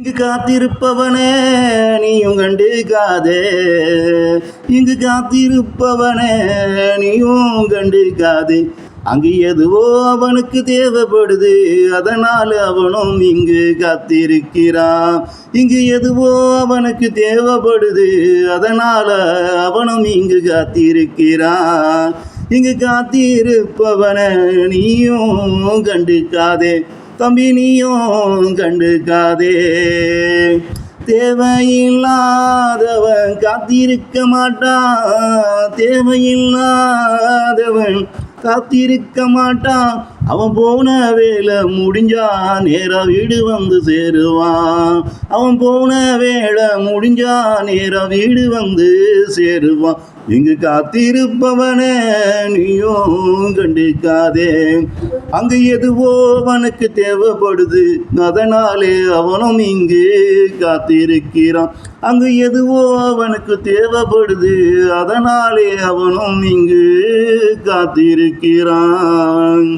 இங்கு காத்திருப்பவனே நீயும் கண்டுக்காதே, இங்கு காத்திருப்பவனே நீயும் கண்டுக்காதே. அங்கு எதுவோ அவனுக்கு தேவைப்படுது, அதனால் அவனும் இங்கு காத்திருக்கிறான். இங்கு எதுவோ அவனுக்கு தேவைப்படுது, அதனால் அவனும் இங்கு காத்திருக்கிறான். இங்கு காத்திருப்பவனை நீயும் கண்டுக்காதே தம்பி, நீயும் கண்டுக்காதே. தேவையில்லாதவன் காத்திருக்க மாட்டான், தேவையில்லாதவன் காத்திருக்க மாட்டான். அவன் போன வேலை முடிஞ்சா நேரா வீடு வந்து சேருவான். அவன் போன வேலை முடிஞ்சா நேரா வீடு வந்து சேருவான். இங்கு காத்திருப்பவனே நீயும் கண்டுக்காதே. அங்கு எதுவோ அவனுக்கு தேவைப்படுது, அதனாலே அவனும் இங்கு காத்திருக்கிறான். அங்கு எதுவோ அவனுக்கு தேவைப்படுது, அதனாலே அவனும் இங்கு காத்திருக்கிறான்.